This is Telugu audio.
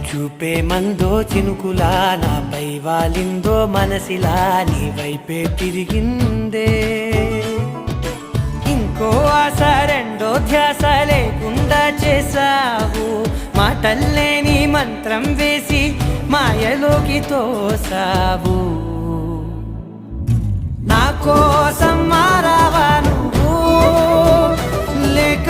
చూపే మందో చినుకులా నాపై వాలిందో మనసిలా నీ వైపే తిరిగిందే ఇంకో ఆశ రెండో ధ్యాస లేకుండా చేసావు మాటల్లే నీ మంత్రం వేసి మాయలోకి తోసావు నా కోసం మారావా నువ్వు లేక